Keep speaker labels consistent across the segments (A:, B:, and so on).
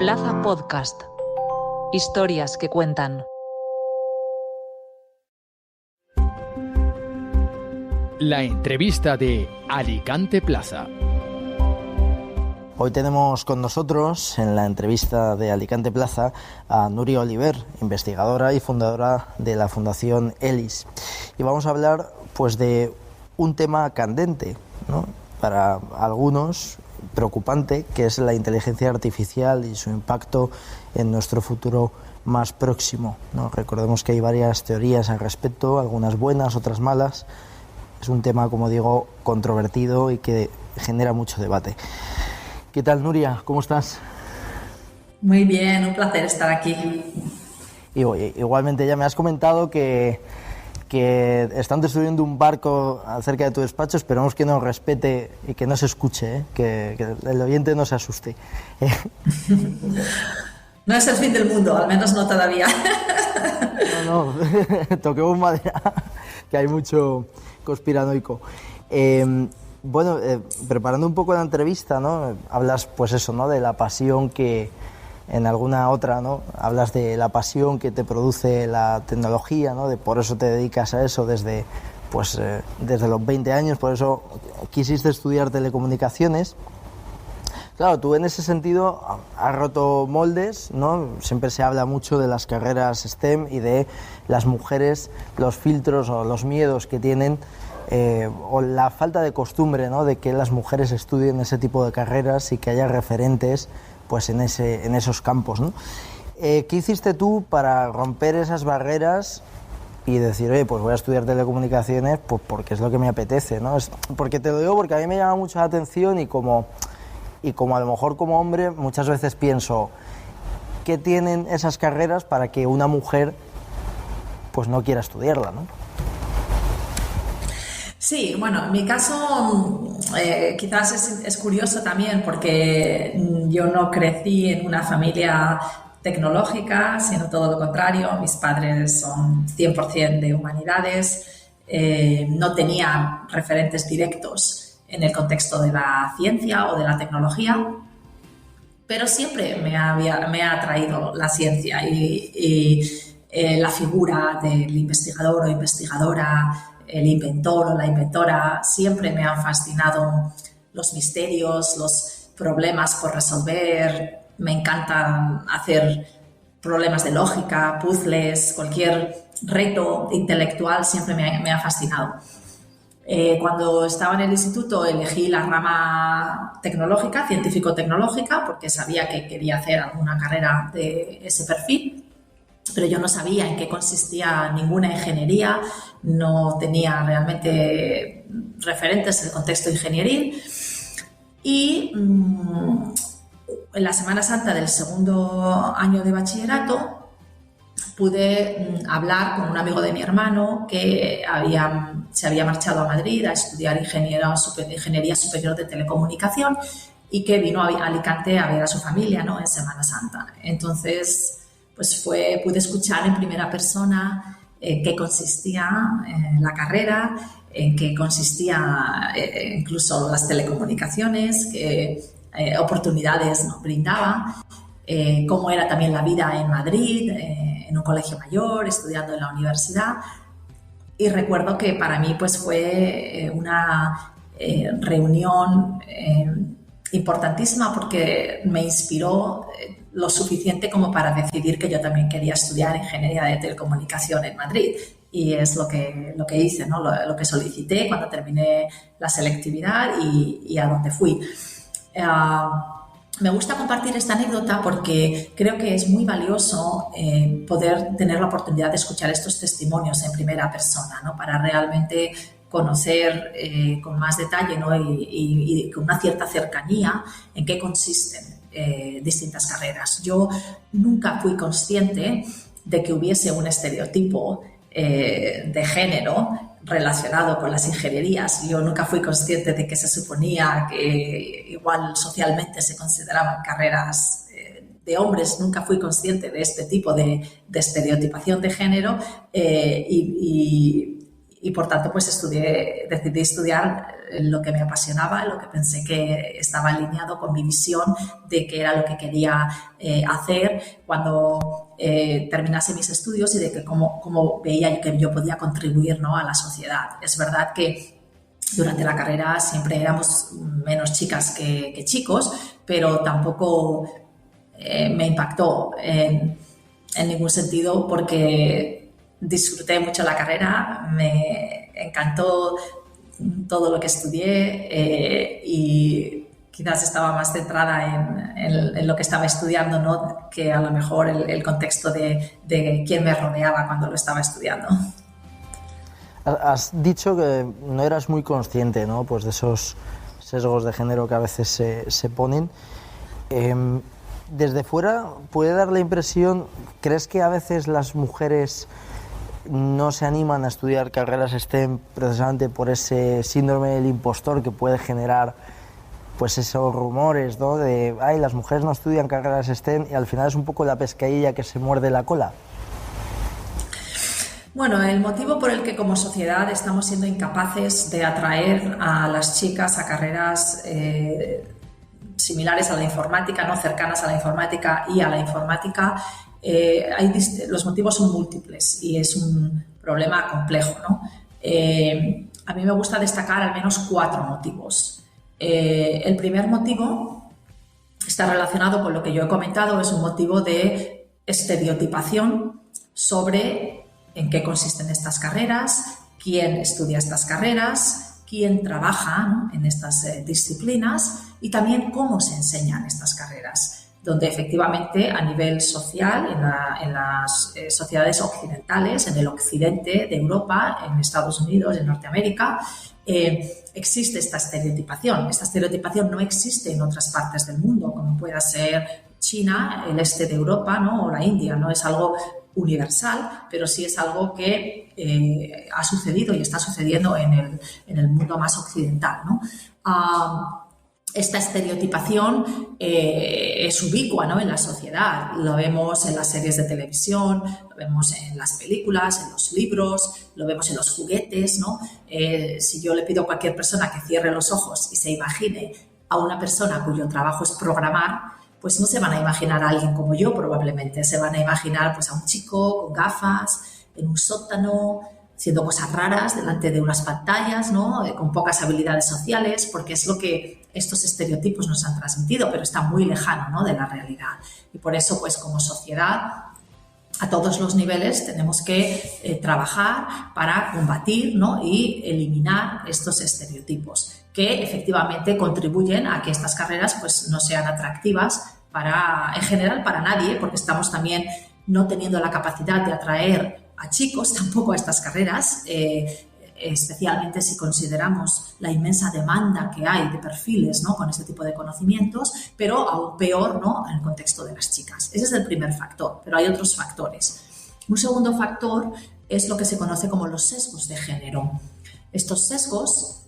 A: Plaza Podcast. Historias que cuentan.
B: La entrevista de Alicante Plaza.
C: Hoy tenemos con nosotros en la entrevista de Alicante Plaza a Núria Oliver, investigadora y fundadora de la Fundación ELIS. Y vamos a hablar pues de un tema candente, ¿no? Para algunos preocupante, que es la inteligencia artificial y su impacto en nuestro futuro más próximo, ¿no? Recordemos que hay varias teorías al respecto, algunas buenas, otras malas. Es un tema, como digo, controvertido y que genera mucho debate. ¿Qué tal, Núria? ¿Cómo estás?
D: Muy bien, un placer estar aquí.
C: Y igualmente ya me has comentado que están destruyendo un barco cerca de tu despacho. Esperamos que nos respete y que no se escuche, que el oyente no se asuste.
D: No es el fin del mundo, al menos no todavía.
C: No, toquemos madera, que hay mucho conspiranoico. Preparando un poco la entrevista, ¿no? Hablas, pues eso, ¿no? De la pasión que en alguna otra, ¿no? Hablas de la pasión que te produce la tecnología, ¿no? Por eso te dedicas a eso desde los 20 años, por eso quisiste estudiar telecomunicaciones. Claro, tú en ese sentido has roto moldes, ¿no? Siempre se habla mucho de las carreras STEM y de las mujeres, los filtros o los miedos que tienen, o la falta de costumbre, ¿no? De que las mujeres estudien ese tipo de carreras y que haya referentes pues en esos campos, ¿no? ¿Qué hiciste tú para romper esas barreras y decir, oye, pues voy a estudiar telecomunicaciones pues porque es lo que me apetece, ¿no? Porque te lo digo porque a mí me llama mucho la atención y como a lo mejor como hombre muchas veces pienso, ¿qué tienen esas carreras para que una mujer pues no quiera estudiarla, ¿no?
D: Sí, bueno, en mi caso quizás es curioso también porque yo no crecí en una familia tecnológica, sino todo lo contrario. Mis padres son 100% de humanidades, no tenía referentes directos en el contexto de la ciencia o de la tecnología, pero siempre me ha atraído la ciencia y la figura del investigador o investigadora, el inventor o la inventora. Siempre me han fascinado los misterios, los problemas por resolver. Me encanta hacer problemas de lógica, puzzles, cualquier reto intelectual siempre me ha fascinado. Cuando estaba en el instituto elegí la rama tecnológica, científico-tecnológica, porque sabía que quería hacer alguna carrera de ese perfil. Pero yo no sabía en qué consistía ninguna ingeniería, no tenía realmente referentes en el contexto ingenieril. Y en la Semana Santa del segundo año de bachillerato pude hablar con un amigo de mi hermano que se había marchado a Madrid a estudiar Ingeniería Superior de Telecomunicación y que vino a Alicante a ver a su familia, ¿no? En Semana Santa. Entonces pues pude escuchar en primera persona en qué consistía la carrera, en qué consistía incluso las telecomunicaciones, qué oportunidades nos brindaba, cómo era también la vida en Madrid, en un colegio mayor, estudiando en la universidad. Y recuerdo que para mí pues fue una reunión importantísima porque me inspiró lo suficiente como para decidir que yo también quería estudiar Ingeniería de Telecomunicación en Madrid. Y es lo que hice, ¿no? Lo que solicité cuando terminé la selectividad y a donde fui. Me gusta compartir esta anécdota porque creo que es muy valioso poder tener la oportunidad de escuchar estos testimonios en primera persona, ¿no? Para realmente conocer con más detalle, ¿no? y con una cierta cercanía en qué consisten distintas carreras. Yo nunca fui consciente de que hubiese un estereotipo de género relacionado con las ingenierías. Yo nunca fui consciente de que se suponía que igual socialmente se consideraban carreras de hombres. Nunca fui consciente de este tipo de estereotipación de género y por tanto pues decidí estudiar lo que me apasionaba, lo que pensé que estaba alineado con mi visión de qué era lo que quería hacer cuando terminase mis estudios y de que cómo veía que yo podía contribuir, ¿no?, a la sociedad. Es verdad que durante la carrera siempre éramos menos chicas que chicos, pero tampoco me impactó en ningún sentido porque disfruté mucho la carrera, me encantó todo lo que estudié y quizás estaba más centrada en lo que estaba estudiando, ¿no?, que a lo mejor el contexto de quién me rodeaba cuando lo estaba estudiando.
C: Has dicho que no eras muy consciente, ¿no?, pues de esos sesgos de género que a veces se ponen. Desde fuera puede dar la impresión, ¿crees que a veces las mujeres no se animan a estudiar carreras STEM precisamente por ese síndrome del impostor que puede generar pues esos rumores, ¿no?, de ay, las mujeres no estudian carreras STEM, y al final es un poco la pescadilla que se muerde la cola?
D: Bueno, el motivo por el que como sociedad estamos siendo incapaces de atraer a las chicas a carreras similares a la informática, no cercanas a la informática y a la informática, los motivos son múltiples y es un problema complejo, ¿no? A mí me gusta destacar al menos 4 motivos. El primer motivo está relacionado con lo que yo he comentado, es un motivo de estereotipación sobre en qué consisten estas carreras, quién estudia estas carreras, quién trabaja, ¿no?, en estas disciplinas y también cómo se enseñan estas carreras, donde efectivamente a nivel social, en las sociedades occidentales, en el occidente de Europa, en Estados Unidos, en Norteamérica, existe esta estereotipación. Esta estereotipación no existe en otras partes del mundo, como pueda ser China, el este de Europa, ¿no?, o la India. No es algo universal, pero sí es algo que ha sucedido y está sucediendo en el mundo más occidental, ¿no? Esta estereotipación es ubicua, ¿no?, en la sociedad. Lo vemos en las series de televisión, lo vemos en las películas, en los libros, lo vemos en los juguetes, ¿no? Si yo le pido a cualquier persona que cierre los ojos y se imagine a una persona cuyo trabajo es programar, pues no se van a imaginar a alguien como yo, probablemente. Se van a imaginar pues a un chico con gafas, en un sótano, haciendo cosas raras delante de unas pantallas, ¿no?, con pocas habilidades sociales, porque es lo que estos estereotipos nos han transmitido, pero está muy lejano, ¿no?, de la realidad. Y por eso, pues como sociedad, a todos los niveles tenemos que trabajar para combatir, ¿no?, y eliminar estos estereotipos que efectivamente contribuyen a que estas carreras pues no sean atractivas en general para nadie, porque estamos también no teniendo la capacidad de atraer a chicos tampoco a estas carreras, especialmente si consideramos la inmensa demanda que hay de perfiles, ¿no?, con este tipo de conocimientos, pero aún peor, ¿no?, en el contexto de las chicas. Ese es el primer factor, pero hay otros factores. Un segundo factor es lo que se conoce como los sesgos de género. Estos sesgos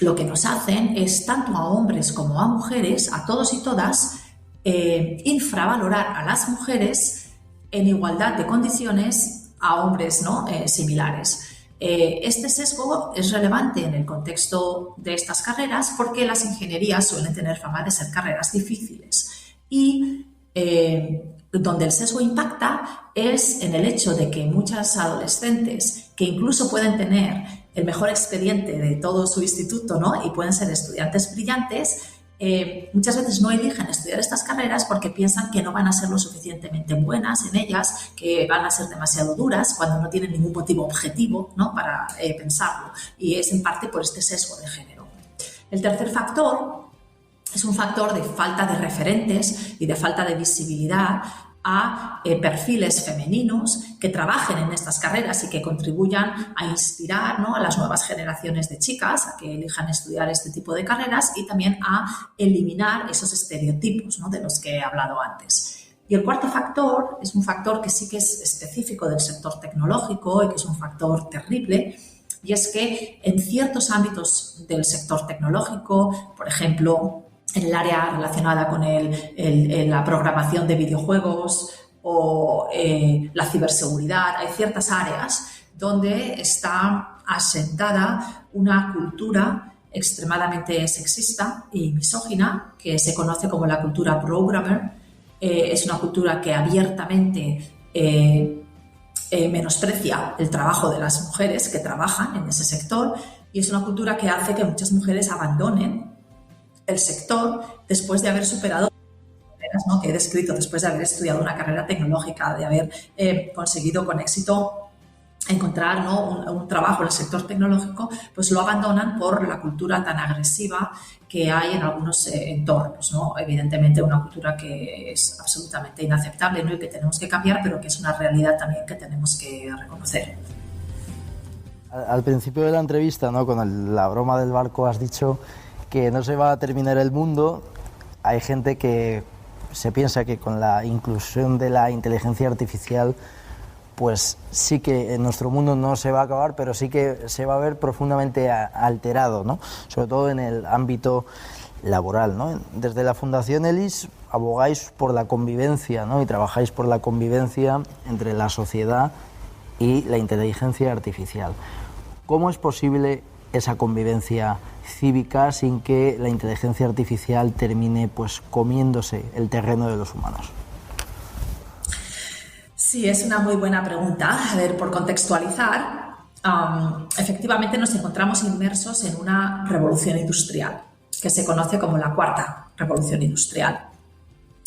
D: lo que nos hacen es, tanto a hombres como a mujeres, a todos y todas, infravalorar a las mujeres en igualdad de condiciones a hombres, ¿no?, similares. Este sesgo es relevante en el contexto de estas carreras porque las ingenierías suelen tener fama de ser carreras difíciles y donde el sesgo impacta es en el hecho de que muchas adolescentes que incluso pueden tener el mejor expediente de todo su instituto, ¿no?, y pueden ser estudiantes brillantes, muchas veces no eligen estudiar estas carreras porque piensan que no van a ser lo suficientemente buenas en ellas, que van a ser demasiado duras cuando no tienen ningún motivo objetivo, ¿no?, para pensarlo. Y es en parte por este sesgo de género. El tercer factor es un factor de falta de referentes y de falta de visibilidad a perfiles femeninos que trabajen en estas carreras y que contribuyan a inspirar, ¿no?, a las nuevas generaciones de chicas a que elijan estudiar este tipo de carreras y también a eliminar esos estereotipos, ¿no?, de los que he hablado antes. Y el cuarto factor es un factor que sí que es específico del sector tecnológico y que es un factor terrible, y es que en ciertos ámbitos del sector tecnológico, por ejemplo, en el área relacionada con la programación de videojuegos o la ciberseguridad, hay ciertas áreas donde está asentada una cultura extremadamente sexista y misógina, que se conoce como la cultura programmer. Es una cultura que abiertamente menosprecia el trabajo de las mujeres que trabajan en ese sector, y es una cultura que hace que muchas mujeres abandonen el sector después de haber superado, ¿no?, que he descrito, después de haber estudiado una carrera tecnológica, de haber conseguido con éxito encontrar, ¿no?, un trabajo en el sector tecnológico, pues lo abandonan por la cultura tan agresiva que hay en algunos entornos, ¿no? Evidentemente una cultura que es absolutamente inaceptable, ¿no?, y que tenemos que cambiar, pero que es una realidad también que tenemos que reconocer.
C: Al principio de la entrevista, ¿no?, con la broma del barco, has dicho que no se va a terminar el mundo. Hay gente que se piensa que con la inclusión de la inteligencia artificial, pues sí que en nuestro mundo no se va a acabar, pero sí que se va a ver profundamente alterado, ¿no?, sobre todo en el ámbito laboral, ¿no? Desde la Fundación ELIS abogáis por la convivencia, ¿no?, y trabajáis por la convivencia entre la sociedad y la inteligencia artificial. ¿Cómo es posible esa convivencia cívica sin que la inteligencia artificial termine, pues, comiéndose el terreno de los humanos?
D: Sí, es una muy buena pregunta. A ver, por contextualizar, efectivamente nos encontramos inmersos en una revolución industrial que se conoce como la cuarta revolución industrial.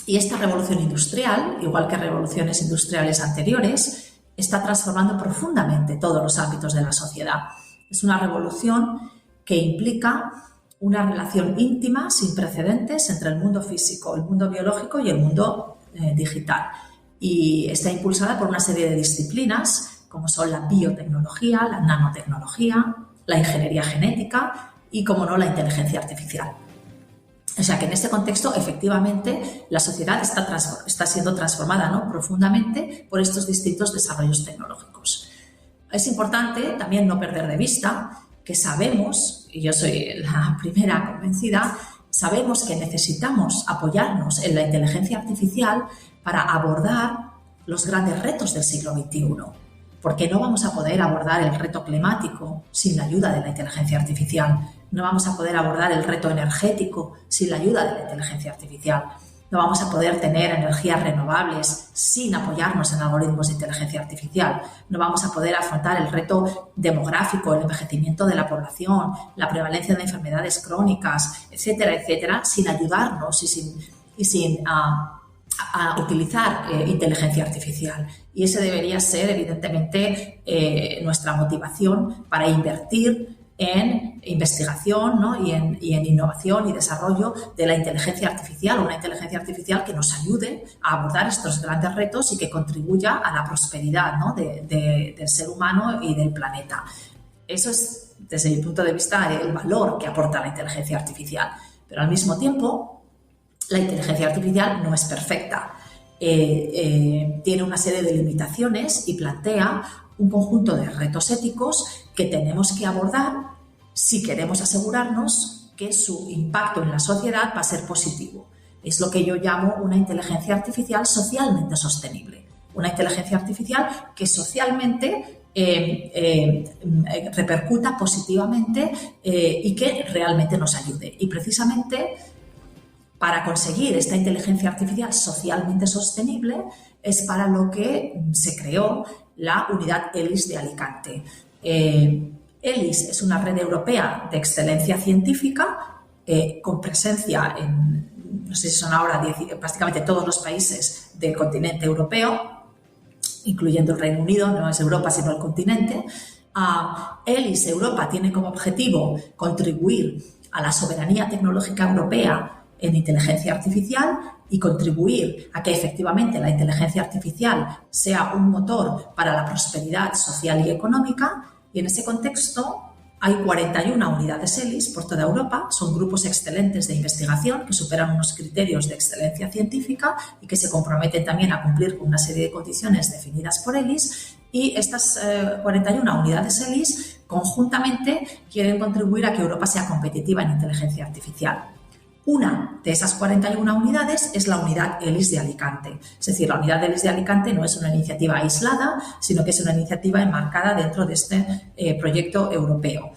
D: Y esta revolución industrial, igual que revoluciones industriales anteriores, está transformando profundamente todos los ámbitos de la sociedad. Es una revolución que implica una relación íntima, sin precedentes, entre el mundo físico, el mundo biológico y el mundo digital. Y está impulsada por una serie de disciplinas, como son la biotecnología, la nanotecnología, la ingeniería genética y, como no, la inteligencia artificial. O sea que en este contexto, efectivamente, la sociedad está siendo transformada, ¿no?, profundamente por estos distintos desarrollos tecnológicos. Es importante también no perder de vista que sabemos, y yo soy la primera convencida, sabemos que necesitamos apoyarnos en la inteligencia artificial para abordar los grandes retos del siglo XXI, porque no vamos a poder abordar el reto climático sin la ayuda de la inteligencia artificial, no vamos a poder abordar el reto energético sin la ayuda de la inteligencia artificial, no vamos a poder tener energías renovables sin apoyarnos en algoritmos de inteligencia artificial, no vamos a poder afrontar el reto demográfico, el envejecimiento de la población, la prevalencia de enfermedades crónicas, etcétera, etcétera, sin ayudarnos y sin utilizar inteligencia artificial. Y ese debería ser, evidentemente, nuestra motivación para invertir en investigación, ¿no?, y en innovación y desarrollo de la inteligencia artificial, una inteligencia artificial que nos ayude a abordar estos grandes retos y que contribuya a la prosperidad, ¿no?, del ser humano y del planeta. Eso es, desde mi punto de vista, el valor que aporta la inteligencia artificial. Pero al mismo tiempo, la inteligencia artificial no es perfecta. Tiene una serie de limitaciones y plantea un conjunto de retos éticos que tenemos que abordar si queremos asegurarnos que su impacto en la sociedad va a ser positivo. Es lo que yo llamo una inteligencia artificial socialmente sostenible. Una inteligencia artificial que socialmente repercuta positivamente y que realmente nos ayude. Y precisamente para conseguir esta inteligencia artificial socialmente sostenible es para lo que se creó la unidad ELIS de Alicante. ELIS es una red europea de excelencia científica con presencia en, no sé si son ahora prácticamente todos los países del continente europeo, incluyendo el Reino Unido, no es Europa sino el continente. ELIS Europa tiene como objetivo contribuir a la soberanía tecnológica europea en inteligencia artificial y contribuir a que efectivamente la inteligencia artificial sea un motor para la prosperidad social y económica. Y en ese contexto hay 41 unidades ELIS por toda Europa. Son grupos excelentes de investigación que superan unos criterios de excelencia científica y que se comprometen también a cumplir con una serie de condiciones definidas por ELIS. Y estas 41 unidades ELIS conjuntamente quieren contribuir a que Europa sea competitiva en inteligencia artificial. Una de esas 41 unidades es la unidad ELIS de Alicante. Es decir, la unidad ELIS de Alicante no es una iniciativa aislada, sino que es una iniciativa enmarcada dentro de este proyecto europeo.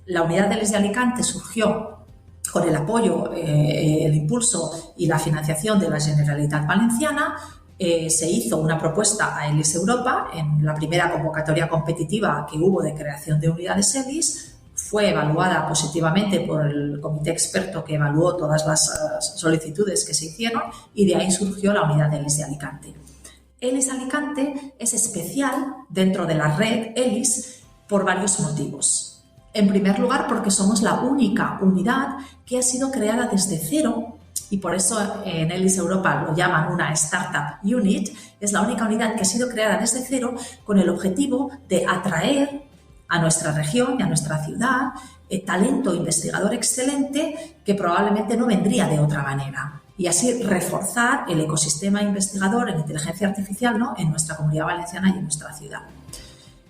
D: La unidad de ELIS de Alicante surgió con el apoyo, el impulso y la financiación de la Generalitat Valenciana. Se hizo una propuesta a ELIS Europa en la primera convocatoria competitiva que hubo de creación de unidades ELIS. Fue evaluada positivamente por el comité experto que evaluó todas las solicitudes que se hicieron y de ahí surgió la unidad de ELIS de Alicante. ELIS Alicante es especial dentro de la red ELIS por varios motivos. En primer lugar, porque somos la única unidad que ha sido creada desde cero y por eso en ELIS Europa lo llaman una Startup Unit. Es la única unidad que ha sido creada desde cero con el objetivo de atraer a nuestra región y a nuestra ciudad talento investigador excelente que probablemente no vendría de otra manera y así reforzar el ecosistema investigador en inteligencia artificial, ¿no?, en nuestra Comunidad Valenciana y en nuestra ciudad.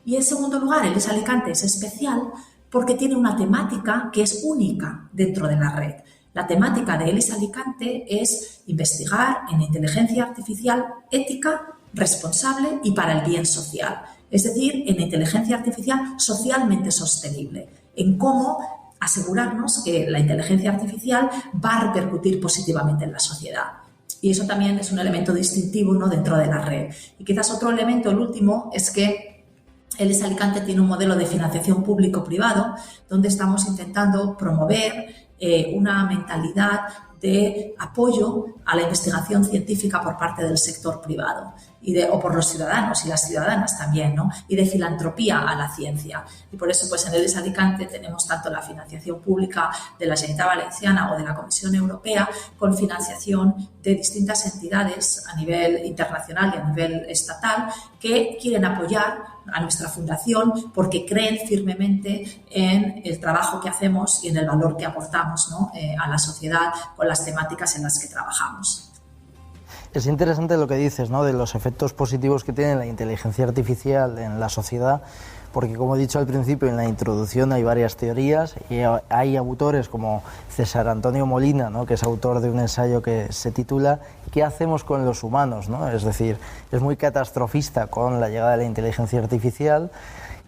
D: Y en segundo lugar, ELIS Alicante es especial porque tiene una temática que es única dentro de la red. La temática de ELIS Alicante es investigar en inteligencia artificial ética, responsable y para el bien social. Es decir, en inteligencia artificial socialmente sostenible, en cómo asegurarnos que la inteligencia artificial va a repercutir positivamente en la sociedad. Y eso también es un elemento distintivo, ¿no?, dentro de la red. Y quizás otro elemento, el último, es que ELIS Alicante tiene un modelo de financiación público-privado donde estamos intentando promover una mentalidad de apoyo a la investigación científica por parte del sector privado o por los ciudadanos y las ciudadanas también, ¿no?, y de filantropía a la ciencia. Y por eso, pues en ELIS Alicante tenemos tanto la financiación pública de la Generalitat Valenciana o de la Comisión Europea con financiación de distintas entidades a nivel internacional y a nivel estatal que quieren apoyar a nuestra fundación porque creen firmemente en el trabajo que hacemos y en el valor que aportamos, ¿no?, a la sociedad con las temáticas en las que trabajamos.
C: Es interesante lo que dices, ¿no?, de los efectos positivos que tiene la inteligencia artificial en la sociedad, porque como he dicho al principio en la introducción hay varias teorías y hay autores como César Antonio Molina, ¿no?, que es autor de un ensayo que se titula ¿Qué hacemos con los humanos?, ¿no? Es decir, es muy catastrofista con la llegada de la inteligencia artificial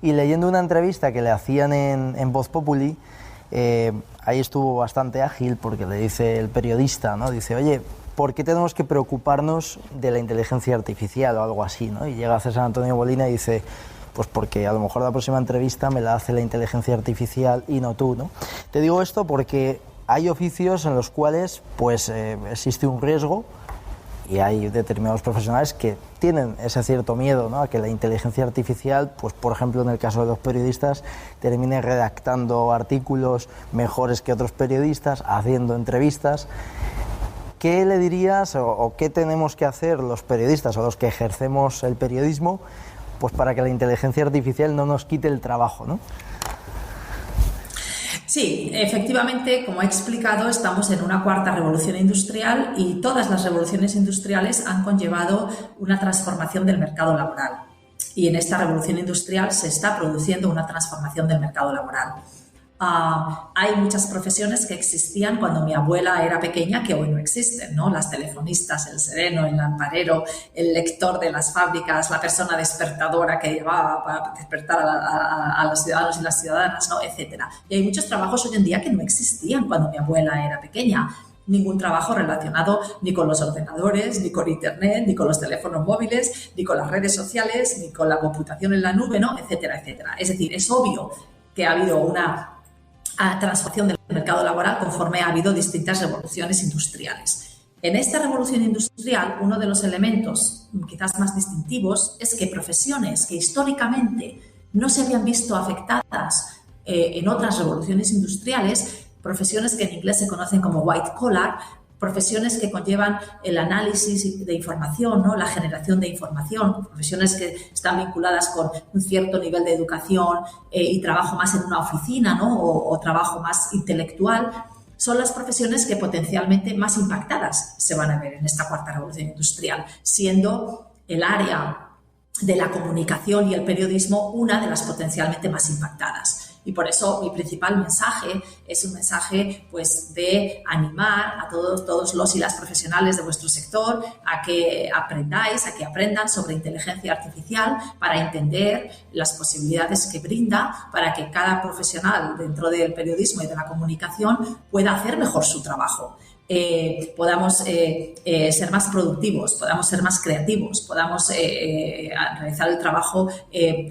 C: y leyendo una entrevista que le hacían en Voz Populi, ahí estuvo bastante ágil porque le dice el periodista, ¿no?, dice, oye, ¿por qué tenemos que preocuparnos de la inteligencia artificial o algo así, ¿no? Y llega César Antonio Molina y dice, pues porque a lo mejor la próxima entrevista me la hace la inteligencia artificial y no tú, ¿no? Te digo esto porque hay oficios en los cuales pues existe un riesgo y hay determinados profesionales que tienen ese cierto miedo, ¿no?, a que la inteligencia artificial, pues por ejemplo en el caso de los periodistas, termine redactando artículos mejores que otros periodistas, haciendo entrevistas. ¿Qué le dirías o qué tenemos que hacer los periodistas o los que ejercemos el periodismo pues para que la inteligencia artificial no nos quite el trabajo, ¿no?
D: Sí, efectivamente, como he explicado, estamos en una cuarta revolución industrial y todas las revoluciones industriales han conllevado una transformación del mercado laboral. Y en esta revolución industrial se está produciendo una transformación del mercado laboral. Hay muchas profesiones que existían cuando mi abuela era pequeña que hoy no existen, ¿no? Las telefonistas, el sereno, el lamparero, el lector de las fábricas, la persona despertadora que llevaba para despertar a los ciudadanos y las ciudadanas, ¿no?, etcétera. Y hay muchos trabajos hoy en día que no existían cuando mi abuela era pequeña. Ningún trabajo relacionado ni con los ordenadores, ni con Internet, ni con los teléfonos móviles, ni con las redes sociales, ni con la computación en la nube, ¿no?, etcétera, etcétera. Es decir, es obvio que ha habido una transformación del mercado laboral conforme ha habido distintas revoluciones industriales. En esta revolución industrial, uno de los elementos quizás más distintivos es que profesiones que históricamente no se habían visto afectadas en otras revoluciones industriales, profesiones que en inglés se conocen como white collar, profesiones que conllevan el análisis de información, ¿no?, la generación de información, profesiones que están vinculadas con un cierto nivel de educación y trabajo más en una oficina, ¿no?, o trabajo más intelectual, son las profesiones que potencialmente más impactadas se van a ver en esta cuarta revolución industrial, siendo el área de la comunicación y el periodismo una de las potencialmente más impactadas. Y por eso mi principal mensaje es un mensaje pues, de animar a todos los y las profesionales de vuestro sector a que aprendan sobre inteligencia artificial para entender las posibilidades que brinda para que cada profesional dentro del periodismo y de la comunicación pueda hacer mejor su trabajo. Podamos ser más productivos, podamos ser más creativos, podamos realizar el trabajo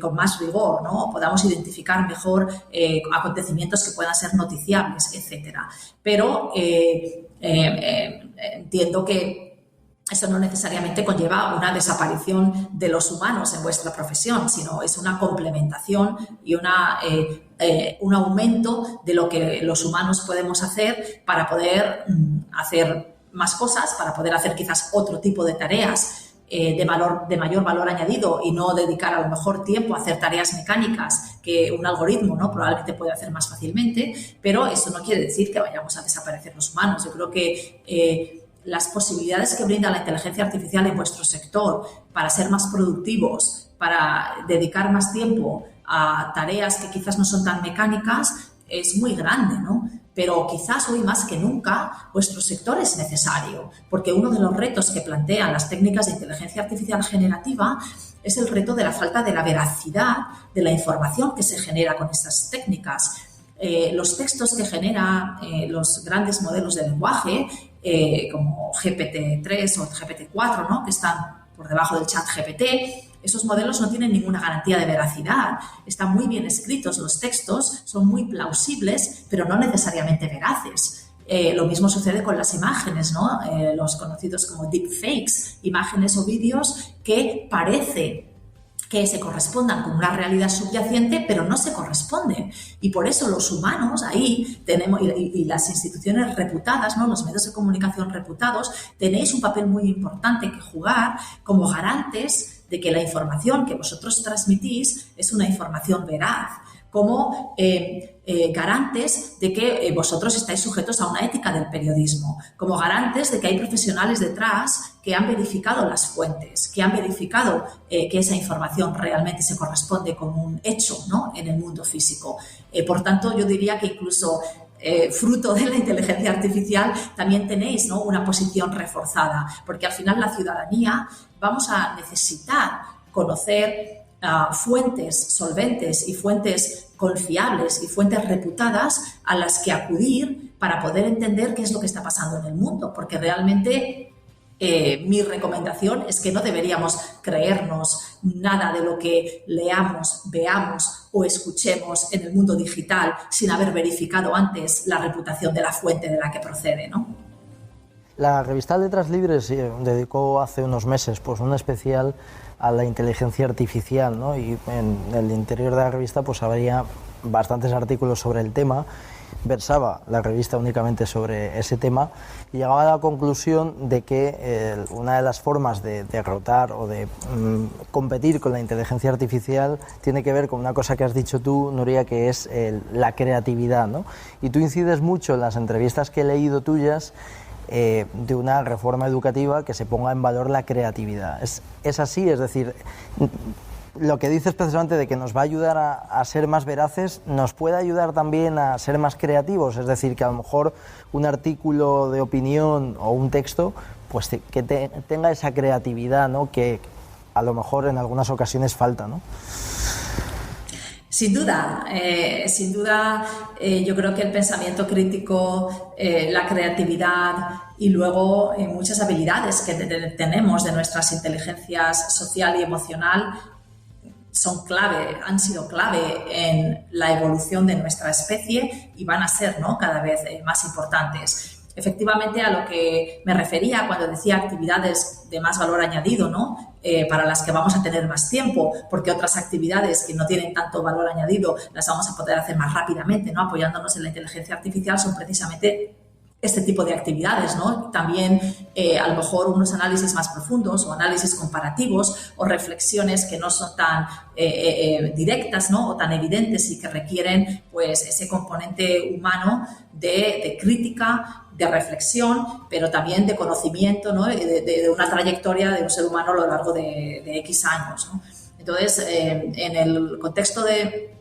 D: con más rigor, ¿no? Podamos identificar mejor acontecimientos que puedan ser noticiables, etcétera. Pero entiendo que eso no necesariamente conlleva una desaparición de los humanos en vuestra profesión, sino es una complementación y un aumento de lo que los humanos podemos hacer para poder hacer más cosas, para poder hacer quizás otro tipo de tareas de mayor valor añadido y no dedicar a lo mejor tiempo a hacer tareas mecánicas que un algoritmo, ¿no?, probablemente puede hacer más fácilmente, pero eso no quiere decir que vayamos a desaparecer los humanos. Yo creo que las posibilidades que brinda la inteligencia artificial en vuestro sector para ser más productivos, para dedicar más tiempo a tareas que quizás no son tan mecánicas, es muy grande, ¿no? Pero quizás hoy más que nunca vuestro sector es necesario, porque uno de los retos que plantean las técnicas de inteligencia artificial generativa es el reto de la falta de la veracidad de la información que se genera con estas técnicas. Los textos que generan los grandes modelos de lenguaje, como GPT-3 o GPT-4, ¿no?, que están por debajo del chat GPT, esos modelos no tienen ninguna garantía de veracidad. Están muy bien escritos los textos, son muy plausibles, pero no necesariamente veraces. Lo mismo sucede con las imágenes, ¿no? Los conocidos como deepfakes, imágenes o vídeos que parece que se correspondan con una realidad subyacente, pero no se corresponden. Y por eso los humanos ahí tenemos, y las instituciones reputadas, ¿no?, los medios de comunicación reputados, tenéis un papel muy importante que jugar como garantes de que la información que vosotros transmitís es una información veraz, como garantes de que vosotros estáis sujetos a una ética del periodismo, como garantes de que hay profesionales detrás que han verificado las fuentes, que han verificado que esa información realmente se corresponde con un hecho, ¿no?, en el mundo físico. Por tanto, yo diría que incluso fruto de la inteligencia artificial también tenéis, ¿no?, una posición reforzada, porque al final la ciudadanía vamos a necesitar conocer fuentes solventes y fuentes confiables y fuentes reputadas a las que acudir para poder entender qué es lo que está pasando en el mundo, porque realmente mi recomendación es que no deberíamos creernos nada de lo que leamos, veamos o escuchemos en el mundo digital sin haber verificado antes la reputación de la fuente de la que procede, ¿no?
C: La revista Letras Libres dedicó hace unos meses pues un especial a la inteligencia artificial, ¿no? Y en el interior de la revista pues había bastantes artículos sobre el tema. Versaba la revista únicamente sobre ese tema y llegaba a la conclusión de que una de las formas de derrotar o de competir con la inteligencia artificial tiene que ver con una cosa que has dicho tú, Nuria, que es la creatividad, ¿no? Y tú incides mucho en las entrevistas que he leído tuyas de una reforma educativa que se ponga en valor la creatividad. ¿Es así? Es decir, lo que dices precisamente de que nos va a ayudar a ser más veraces, ¿nos puede ayudar también a ser más creativos? Es decir, que a lo mejor un artículo de opinión o un texto pues que tenga esa creatividad, ¿no?, que a lo mejor en algunas ocasiones falta, ¿no?
D: Sin duda, yo creo que el pensamiento crítico, la creatividad y luego muchas habilidades que tenemos de nuestras inteligencias social y emocional son clave, han sido clave en la evolución de nuestra especie y van a ser, ¿no?, cada vez más importantes. Efectivamente, a lo que me refería cuando decía actividades de más valor añadido, ¿no?, para las que vamos a tener más tiempo, porque otras actividades que no tienen tanto valor añadido las vamos a poder hacer más rápidamente, ¿no?, apoyándonos en la inteligencia artificial, son precisamente este tipo de actividades, ¿no? También a lo mejor unos análisis más profundos o análisis comparativos o reflexiones que no son tan directas, ¿no?, o tan evidentes y que requieren pues ese componente humano de crítica, de reflexión, pero también de conocimiento, ¿no?, de una trayectoria de un ser humano a lo largo de X años, ¿no? Entonces, en el contexto de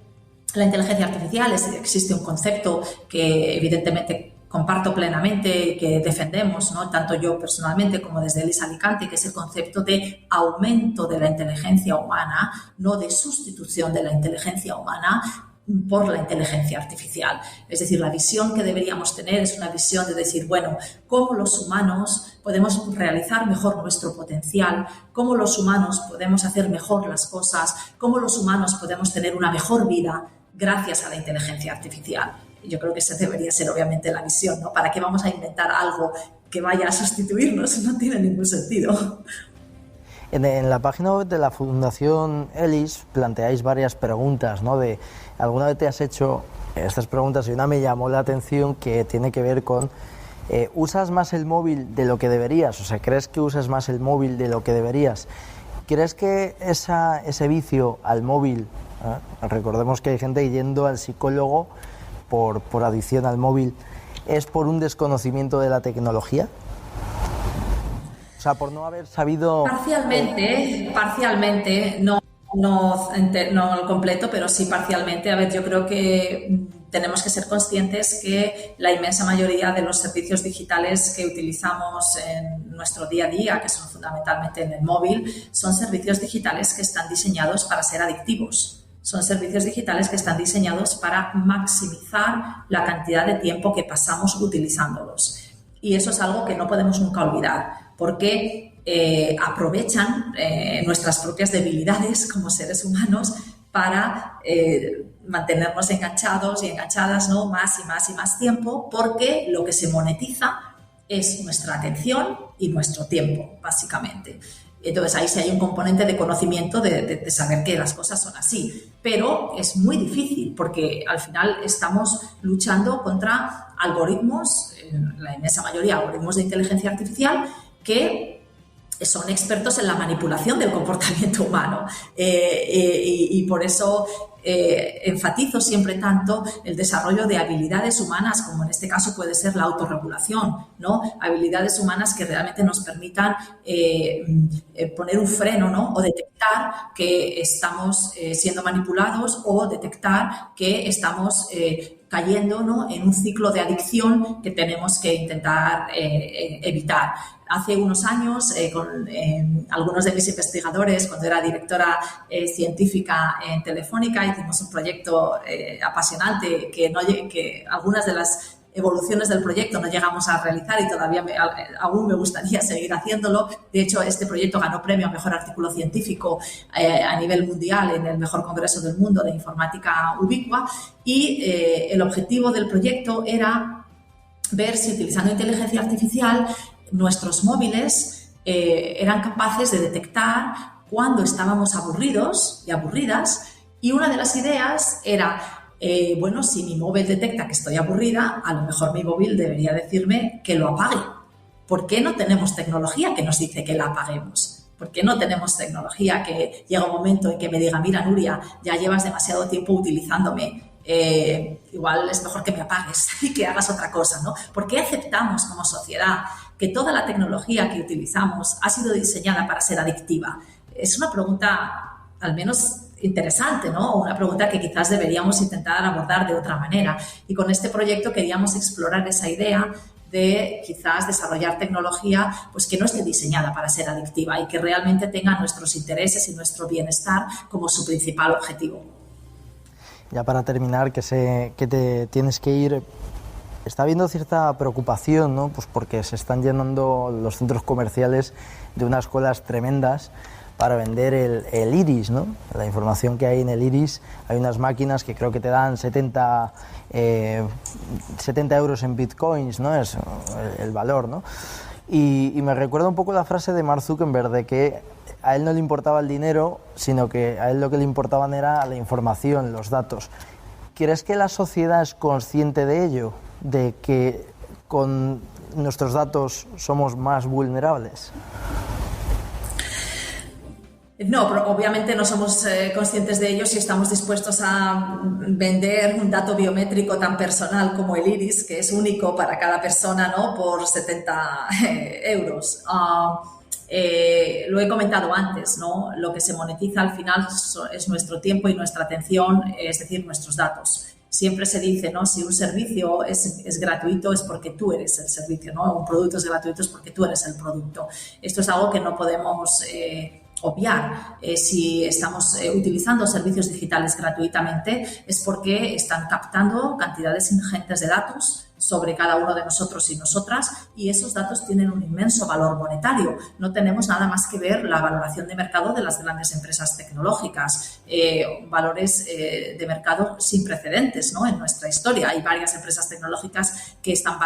D: la inteligencia artificial. Existe un concepto que evidentemente comparto plenamente y que defendemos, ¿no?, tanto yo personalmente como desde ELIS Alicante, que es el concepto de aumento de la inteligencia humana, no de sustitución de la inteligencia humana por la inteligencia artificial. Es decir, la visión que deberíamos tener es una visión de decir, bueno, cómo los humanos podemos realizar mejor nuestro potencial, cómo los humanos podemos hacer mejor las cosas, cómo los humanos podemos tener una mejor vida gracias a la inteligencia artificial. Yo creo que esa debería ser obviamente la visión, ¿no? ¿Para qué vamos a inventar algo que vaya a sustituirnos? No tiene ningún sentido.
C: En la página web de la Fundación ELIS planteáis varias preguntas, ¿no? ¿Alguna vez te has hecho estas preguntas? Y una me llamó la atención, que tiene que ver con ¿usas más el móvil de lo que deberías? O sea, ¿crees que usas más el móvil de lo que deberías? ¿Crees que ese vicio al móvil, recordemos que hay gente yendo al psicólogo por adicción al móvil, es por un desconocimiento de la tecnología? O sea, por no haber sabido...
D: Parcialmente, no al completo, pero sí parcialmente. A ver, yo creo que tenemos que ser conscientes que la inmensa mayoría de los servicios digitales que utilizamos en nuestro día a día, que son fundamentalmente en el móvil, son servicios digitales que están diseñados para ser adictivos. Son servicios digitales que están diseñados para maximizar la cantidad de tiempo que pasamos utilizándolos. Y eso es algo que no podemos nunca olvidar, porque aprovechan nuestras propias debilidades como seres humanos para mantenernos enganchados y enganchadas, ¿no?, más y más y más tiempo, porque lo que se monetiza es nuestra atención y nuestro tiempo, básicamente. Entonces, ahí sí hay un componente de conocimiento de saber que las cosas son así. Pero es muy difícil porque al final estamos luchando contra algoritmos, la inmensa mayoría algoritmos de inteligencia artificial, que son expertos en la manipulación del comportamiento humano. Y por eso enfatizo siempre tanto el desarrollo de habilidades humanas, como en este caso puede ser la autorregulación, ¿no? Habilidades humanas que realmente nos permitan poner un freno, ¿no?, o detectar que estamos siendo manipulados, o detectar que estamos cayendo, ¿no?, en un ciclo de adicción que tenemos que intentar evitar. Hace unos años, con algunos de mis investigadores, cuando era directora científica en Telefónica, hicimos un proyecto apasionante que algunas de las evoluciones del proyecto no llegamos a realizar y todavía aún me gustaría seguir haciéndolo. De hecho, este proyecto ganó premio a Mejor Artículo Científico a nivel mundial en el mejor congreso del mundo de informática ubicua, y el objetivo del proyecto era ver si, utilizando inteligencia artificial, nuestros móviles eran capaces de detectar cuando estábamos aburridos y aburridas, y una de las ideas era, bueno, si mi móvil detecta que estoy aburrida, a lo mejor mi móvil debería decirme que lo apague. ¿Por qué no tenemos tecnología que nos dice que la apaguemos? ¿Por qué no tenemos tecnología que llega un momento en que me diga, mira, Nuria, ya llevas demasiado tiempo utilizándome, igual es mejor que me apagues y que hagas otra cosa, ¿no? ¿Por qué aceptamos como sociedad que toda la tecnología que utilizamos ha sido diseñada para ser adictiva? Es una pregunta, al menos interesante, ¿no? O una pregunta que quizás deberíamos intentar abordar de otra manera. Y con este proyecto queríamos explorar esa idea de quizás desarrollar tecnología pues que no esté diseñada para ser adictiva y que realmente tenga nuestros intereses y nuestro bienestar como su principal objetivo.
C: Ya para terminar, que sé que te tienes que ir, está habiendo cierta preocupación, ¿no? Pues porque se están llenando los centros comerciales de unas colas tremendas para vender el iris, ¿no? La información que hay en el iris. Hay unas máquinas que creo que te dan 70 euros en bitcoins, ¿no? Es el valor, ¿no? Y me recuerda un poco la frase de Mark Zuckerberg de que a él no le importaba el dinero, sino que a él lo que le importaban era la información, los datos. ¿Crees que la sociedad es consciente de ello? De que con nuestros datos somos más vulnerables.
D: No, pero obviamente no somos conscientes de ello si estamos dispuestos a vender un dato biométrico tan personal como el iris, que es único para cada persona, ¿no?, por 70 euros. Lo he comentado antes, ¿no? Lo que se monetiza al final es nuestro tiempo y nuestra atención, es decir, nuestros datos. Siempre se dice, ¿no? Si un servicio es gratuito es porque tú eres el servicio, ¿no? Un producto es gratuito es porque tú eres el producto. Esto es algo que no podemos obviar. Si estamos utilizando servicios digitales gratuitamente es porque están captando cantidades ingentes de datos sobre cada uno de nosotros y nosotras, y esos datos tienen un inmenso valor monetario. No tenemos nada más que ver la valoración de mercado de las grandes empresas tecnológicas, valores de mercado sin precedentes, ¿no? En nuestra historia. Hay varias empresas tecnológicas que están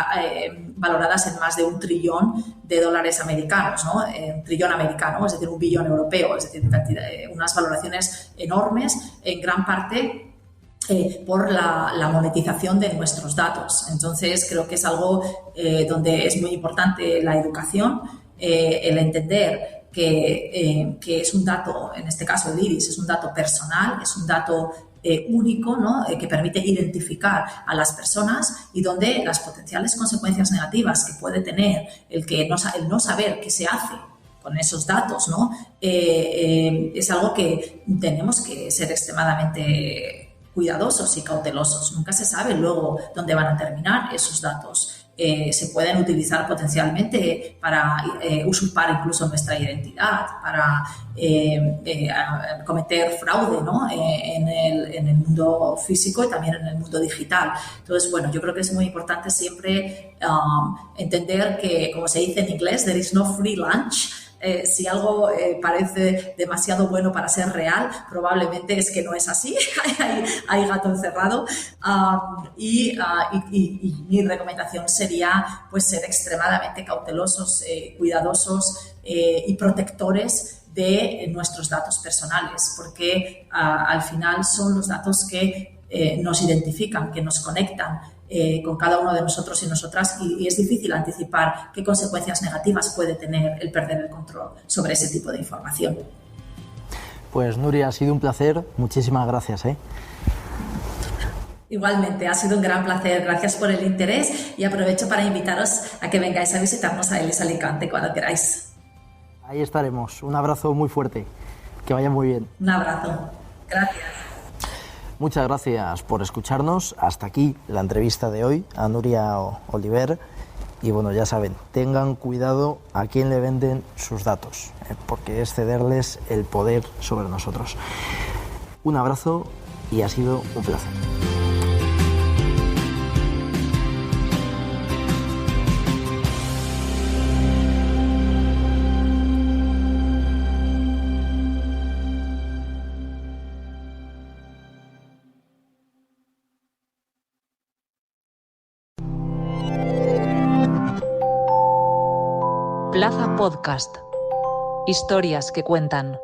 D: valoradas en más de $1 trillón americanos, ¿no? Un trillón americano, es decir, $1 billón europeo, es decir, unas valoraciones enormes, en gran parte por la monetización de nuestros datos. Entonces, creo que es algo donde es muy importante la educación, el entender que es un dato, en este caso el iris, es un dato personal, es un dato único, ¿no? Que permite identificar a las personas y donde las potenciales consecuencias negativas que puede tener el no saber qué se hace con esos datos, ¿no? Es algo que tenemos que ser extremadamente cuidadosos y cautelosos. Nunca se sabe luego dónde van a terminar esos datos. Se pueden utilizar potencialmente para usurpar incluso nuestra identidad, para cometer fraude, ¿no? en el mundo físico y también en el mundo digital. Entonces, bueno, yo creo que es muy importante siempre entender que, como se dice en inglés, there is no free lunch. Si algo parece demasiado bueno para ser real, probablemente es que no es así. Hay gato encerrado. Y mi recomendación sería pues ser extremadamente cautelosos, cuidadosos y protectores de nuestros datos personales, porque al final son los datos que nos identifican, que nos conectan con cada uno de nosotros y nosotras, y es difícil anticipar qué consecuencias negativas puede tener el perder el control sobre ese tipo de información.
C: Pues Nuria, ha sido un placer, muchísimas gracias.
D: Igualmente, ha sido un gran placer, gracias por el interés y aprovecho para invitaros a que vengáis a visitarnos a Elis Alicante cuando queráis.
C: Ahí estaremos, un abrazo muy fuerte, que vaya muy bien.
D: Un abrazo, gracias.
C: Muchas gracias por escucharnos. Hasta aquí la entrevista de hoy a Nuria Oliver. Y bueno, ya saben, tengan cuidado a quién le venden sus datos, porque es cederles el poder sobre nosotros. Un abrazo y ha sido un placer.
A: Plaza Podcast. Historias que cuentan.